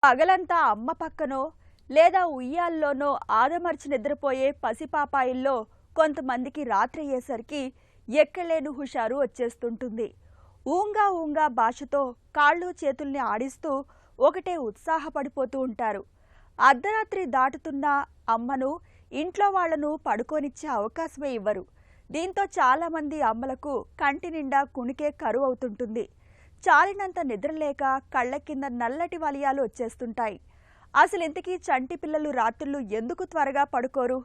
పగలంతా అమ్మ పక్కనో లేదా ఉయ్యాల్లోనో ఆదమర్చి నిద్రపోయే పసిపాపాయిల్లో కొంతమందికి రాత్రయ్యేసరికి ఎక్కలేని హుషారు వచ్చేస్తుంటుంది. ఊంగా ఊంగా భాషతో కాళ్ళు చేతుల్ని ఆడిస్తూ ఒకటే ఉత్సాహపడిపోతూ ఉంటారు. అర్ధరాత్రి దాటుతున్నా అమ్మను, ఇంట్లో వాళ్లను పడుకోనిచ్చే అవకాశమే ఇవ్వరు. దీంతో చాలామంది అమ్మలకు కంటి నిండా కునికే కరువు అవుతుంటుంది. చాలినంత నిద్రలేక కళ్ల కింద నల్లటి వలయాలు వచ్చేస్తుంటాయి. అసలు ఇంతకీ చంటి పిల్లలు రాత్రులు ఎందుకు త్వరగా పడుకోరు?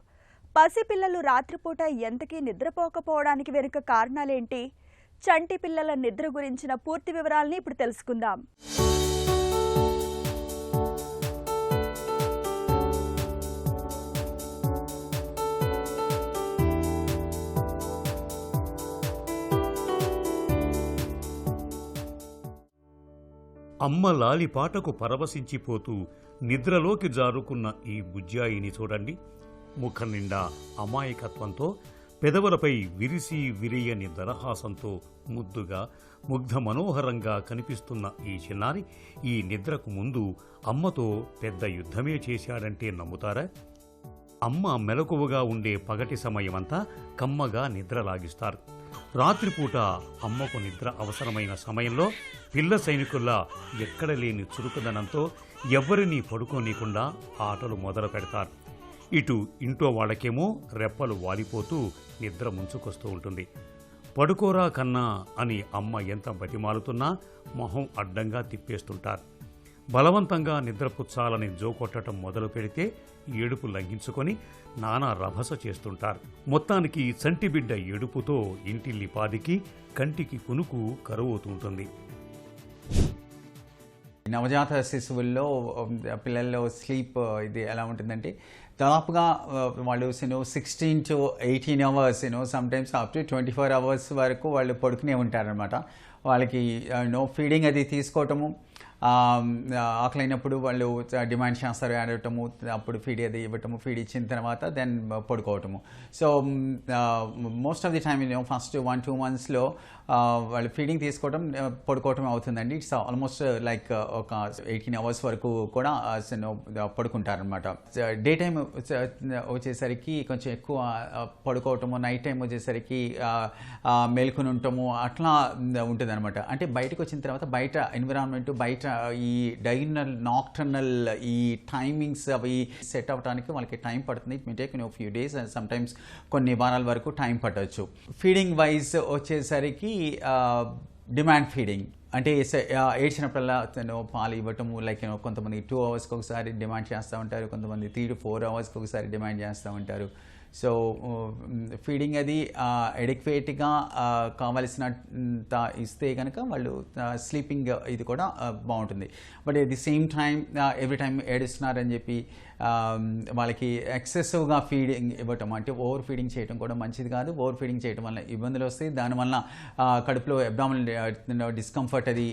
పసిపిల్లలు రాత్రిపూట ఎంతకీ నిద్రపోకపోవడానికి వెనుక కారణాలేంటి? చంటి పిల్లల నిద్ర గురించిన పూర్తి వివరాల్ని ఇప్పుడు తెలుసుకుందాం. అమ్మ లాలిపాటకు పరవశించిపోతూ నిద్రలోకి జారుకున్న ఈ బుజ్జాయిని చూడండి. ముఖం నిండా అమాయకత్వంతో, పెదవులపై విరిసి విరియని దరహాసంతో ముద్దుగా, ముగ్ధ మనోహరంగా కనిపిస్తున్న ఈ చిన్నారి ఈ నిద్రకు ముందు అమ్మతో పెద్ద యుద్ధమే చేశాడంటే నమ్ముతారా? అమ్మ మెలకువగా ఉండే పగటి సమయమంతా కమ్మగా నిద్రలాగిస్తారు. రాత్రిపూట అమ్మకు నిద్ర అవసరమైన సమయంలో పిల్ల సైనికుల్లా ఎక్కడ లేని చురుకుదనంతో ఎవ్వరినీ పడుకోనీయకుండా ఆటలు మొదలు పెడతారు. ఇటు ఇంట్లో వాళ్ళకేమో రెప్పలు వాలిపోతూ నిద్ర ముంచుకొస్తూ ఉంటుంది. పడుకోరా కన్నా అని అమ్మ ఎంత బతిమాలుతున్నా మొహం అడ్డంగా తిప్పేస్తుంటారు. బలవంతంగా నిద్రపుచ్చాలని జోకొట్టడం మొదలు పెడితే ఏడుపు లంఘించుకొని నానా రభస చేస్తుంటారు. మొత్తానికి చంటిబిడ్డ ఏడుపుతో ఇంటిల్లిపాదికి కంటికి కునుకు కరువవుతుంటుంది. నవజాత శిశువుల్లో పిల్లల్లో స్లీప్ ఇది ఎలా ఉంటుందంటే దాదాపుగా వాళ్ళు 16 to 18 hours sometimes up to 24 hours వరకు వాళ్ళు పడుకునే ఉంటారనమాట. వాళ్ళకి ఫీడింగ్ అది తీసుకోవటము, ఆకలైనప్పుడు వాళ్ళు డిమాండ్ చేస్తారు, ఆడటము, అప్పుడు ఫీడ్ అది ఇవ్వటము, ఫీడ్ ఇచ్చిన తర్వాత దెన్ పడుకోవటము. So most of the time first 1-2 monthsలో వాళ్ళు ఫీడింగ్ తీసుకోవటం, పడుకోవటం అవుతుందండి. ఇట్స్ ఆల్మోస్ట్ లైక్ ఒక 18 hours వరకు కూడా పడుకుంటారనమాట. డే టైం వచ్చేసరికి కొంచెం ఎక్కువ పడుకోవటము, నైట్ టైం వచ్చేసరికి మేల్కొని ఉండటము అట్లా ఉంటుంది అనమాట. అంటే బయటకు వచ్చిన తర్వాత బయట ఎన్విరాన్మెంట్, బయట ఈ డైనల్ నాక్టర్నల్ ఈ టైమింగ్స్ అవి సెట్ అవ్వడానికి వాళ్ళకి టైం పడుతుంది. It may take few days and sometimes కొన్ని వారాల వరకు టైం పట్టవచ్చు. ఫీడింగ్ వైజ్ వచ్చేసరికి డిమాండ్ ఫీడింగ్ అంటే ఏడ్చినప్పుడల్లా పాలు ఇవ్వటము, లైక్ కొంతమంది 2 hours ఒకసారి డిమాండ్ చేస్తూ ఉంటారు, కొంతమంది 3 to 4 hours ఒకసారి డిమాండ్ చేస్తూ ఉంటారు. సో ఫీడింగ్ అది ఎడిక్వేట్గా కావలసినంత ఇస్తే కనుక వాళ్ళు స్లీపింగ్ ఇది కూడా బాగుంటుంది. But at the same time every time ఏడుస్తున్నారని చెప్పి వాళ్ళకి ఎక్సెసివ్గా ఫీడింగ్ ఇవ్వటం, అంటే ఓవర్ ఫీడింగ్ చేయడం కూడా మంచిది కాదు. ఓవర్ ఫీడింగ్ చేయడం వల్ల ఇబ్బందులు వస్తాయి. దానివల్ల కడుపులో అబ్డామినల్ డిస్కంఫర్ట్ అది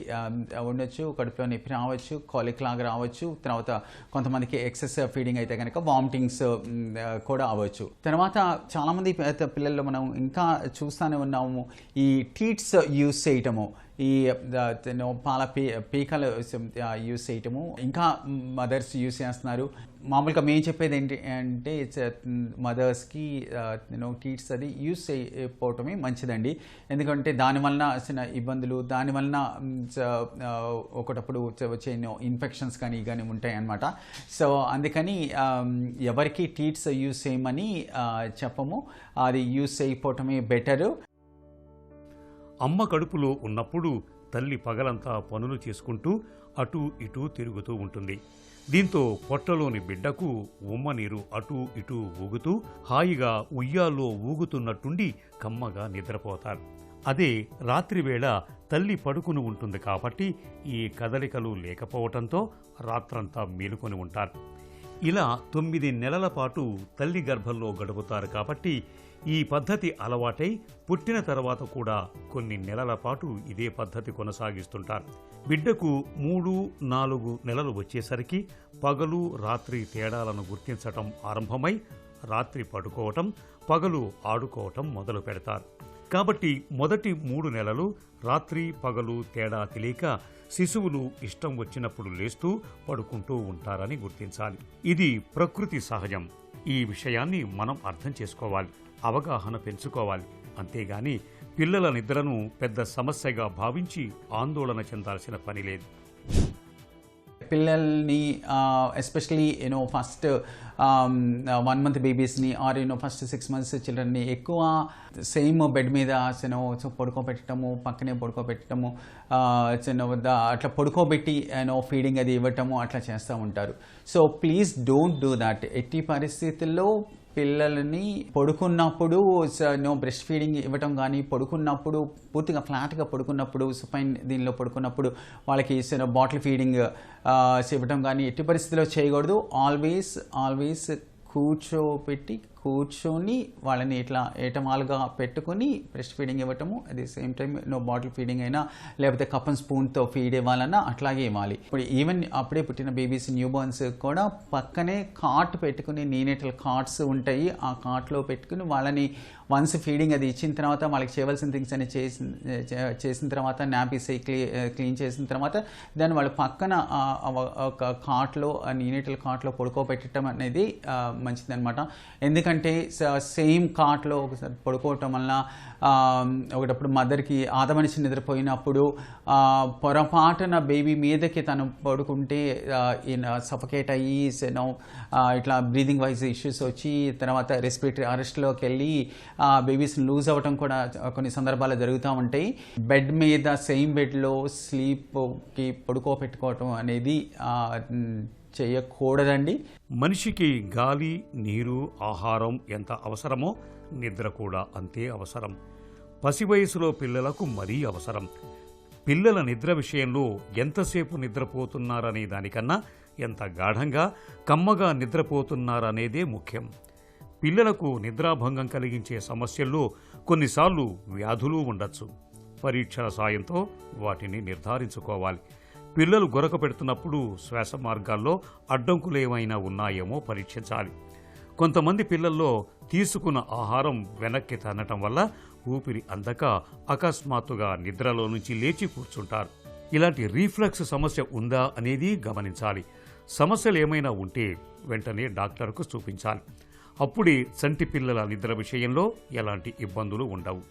ఉండొచ్చు, కడుపులో నొప్పి రావచ్చు, కాలిక్ లాగా రావచ్చు. తర్వాత కొంతమందికి ఎక్సెస్ ఫీడింగ్ అయితే కనుక వామిటింగ్స్ కూడా అవ్వచ్చు. తర్వాత చాలామంది పిల్లల్లో మనం ఇంకా చూస్తూనే ఉన్నాము ఈ టీట్స్ యూజ్ చేయటము, ఈ పాల పీకలు యూజ్ చేయటము ఇంకా మదర్స్ యూజ్ చేస్తున్నారు. మామూలుగా మేము చెప్పేది ఏంటి అంటే మదర్స్కి టీట్స్ అది యూజ్ చేయకపోవటమే మంచిదండి. ఎందుకంటే దానివల్ల చిన్న ఇబ్బందులు, దానివల్ల ఒకటప్పుడు వచ్చే ఇన్ఫెక్షన్స్ కానీ ఉంటాయి అన్నమాట. సో అందుకని ఎవరికి టీట్స్ యూజ్ చేయమని చెప్పము, అది యూజ్ చేయకపోవటమే బెటరు. అమ్మ కడుపులో ఉన్నప్పుడు తల్లి పగలంతా పనులు చేసుకుంటూ అటూ ఇటూ తిరుగుతూ ఉంటుంది. దీంతో పొట్టలోని బిడ్డకు ఉమ్మనీరు అటూ ఇటూ ఊగుతూ హాయిగా ఉయ్యాల్లో ఊగుతున్నట్టుండి కమ్మగా నిద్రపోతారు. అదే రాత్రివేళ తల్లి పడుకుని ఉంటుంది కాబట్టి ఈ కదలికలు లేకపోవటంతో రాత్రంతా మేలుకొని ఉంటారు. ఇలా 9 నెలల పాటు తల్లి గర్భంలో గడుపుతారు కాబట్టి ఈ పద్ధతి అలవాటై పుట్టిన తర్వాత కూడా కొన్ని నెలల పాటు ఇదే పద్ధతి కొనసాగిస్తుంటారు. బిడ్డకు 3-4 నెలలు వచ్చేసరికి పగలు రాత్రి తేడాలను గుర్తించటం ఆరంభమై రాత్రి పడుకోవటం, పగలు ఆడుకోవటం మొదలు పెడతారు. కాబట్టి మొదటి 3 నెలలు రాత్రి పగలు తేడా తెలియక శిశువులు ఇష్టం వచ్చినప్పుడు లేస్తూ పడుకుంటూ ఉంటారని గుర్తించాలి. ఇది ప్రకృతి సహజం. ఈ విషయాన్ని మనం అర్థం చేసుకోవాలి, అవగాహన పెంచుకోవాలి. అంతేగాని పిల్లల నిద్రను పెద్ద సమస్యగా భావించి ఆందోళన చెందాల్సిన పని లేదు. పిల్లల్ని ఎస్పెషలీ ఫస్ట్ 1 month బేబీస్ని ఆర్ ఫస్ట్ 6 months చిల్డ్రన్ని ఎక్కువ సేమ్ బెడ్ మీద పడుకోబెట్టడము, పక్కనే పడుకోబెట్టడము, అట్లా పడుకోబెట్టి ఫీడింగ్ అది ఇవ్వటము అట్లా చేస్తూ ఉంటారు. So please don't do that. ఎట్టి పరిస్థితుల్లో పిల్లలని పడుకున్నప్పుడు బ్రెస్ట్ ఫీడింగ్ ఇవ్వటం కానీ, పడుకున్నప్పుడు పూర్తిగా ఫ్లాట్గా పడుకున్నప్పుడు సుపైన్ దీనిలో పడుకున్నప్పుడు వాళ్ళకి బాటిల్ ఫీడింగ్ ఇవ్వటం కానీ ఎట్టి పరిస్థితిలో చేయకూడదు. ఆల్వేస్ కూర్చొని వాళ్ళని ఇట్లా ఏటమాలుగా పెట్టుకుని బ్రెస్ట్ ఫీడింగ్ ఇవ్వటము. At the same time bottle feeding అయినా లేకపోతే కప్ అండ్ స్పూన్తో ఫీడ్ ఇవ్వాలన్నా అట్లాగే ఇవ్వాలి. ఇప్పుడు ఈవెన్ అప్పుడే పుట్టిన బేబీస్, న్యూ బోర్న్స్ కూడా పక్కనే కాట్ పెట్టుకుని, నీనేటల్ కార్ట్స్ ఉంటాయి, ఆ కార్ట్లో పెట్టుకుని వాళ్ళని వన్స్ ఫీడింగ్ అది ఇచ్చిన తర్వాత వాళ్ళకి చేయవలసిన థింగ్స్ అని చేసిన తర్వాత నాపీస్ క్లీన్ చేసిన తర్వాత దాన్ని వాళ్ళ పక్కన ఒక కార్ట్లో, నీనేటల్ కార్ట్లో పడుకోబెట్టడం అనేది మంచిదన్నమాట. ఎందుకంటే సేమ్ కార్ట్లో ఒకసారి పడుకోవటం వల్ల ఒకటప్పుడు మదర్కి ఆదమనిషి నిద్రపోయినప్పుడు పొరపాటున బేబీ మీదకి తను పడుకుంటే సఫకేట్ అయ్యి ఇట్లా బ్రీదింగ్ వైజ్ ఇష్యూస్ వచ్చి తర్వాత రెస్పిరేటరీ అరెస్ట్లోకి వెళ్ళి బేబీస్ లూజ్ అవ్వటం కూడా కొన్ని సందర్భాలు జరుగుతూ ఉంటాయి. బెడ్ మీద సేమ్ బెడ్లో స్లీప్కి పడుకోబెట్టుకోవటం అనేది చేయకూడదండి. మనిషికి గాలి, నీరు, ఆహారం ఎంత అవసరమో నిద్ర కూడా అంతే అవసరం. పసి వయసులో పిల్లలకు మరీ అవసరం. పిల్లల నిద్ర విషయంలో ఎంతసేపు నిద్రపోతున్నారనే దానికన్నా ఎంత గాఢంగా, కమ్మగా నిద్రపోతున్నారనేదే ముఖ్యం. పిల్లలకు నిద్రాభంగం కలిగించే సమస్యల్లో కొన్నిసార్లు వ్యాధులు ఉండొచ్చు. పరీక్షల సాయంతో వాటిని నిర్ధారించుకోవాలి. పిల్లలు గొరక పెడుతున్నప్పుడు శ్వాస మార్గాల్లో అడ్డంకులేమైనా ఉన్నాయేమో పరీక్షించాలి. కొంతమంది పిల్లల్లో తీసుకున్న ఆహారం వెనక్కి తన్నటం వల్ల ఊపిరి అందక అకస్మాత్తుగా నిద్రలో నుంచి లేచి కూర్చుంటారు. ఇలాంటి రీఫ్లక్స్ సమస్య ఉందా అనేది గమనించాలి. సమస్యలు ఏమైనా ఉంటే వెంటనే డాక్టర్కు చూపించాలి. అప్పుడే చంటి పిల్లల నిద్ర విషయంలో ఎలాంటి ఇబ్బందులు ఉండవు.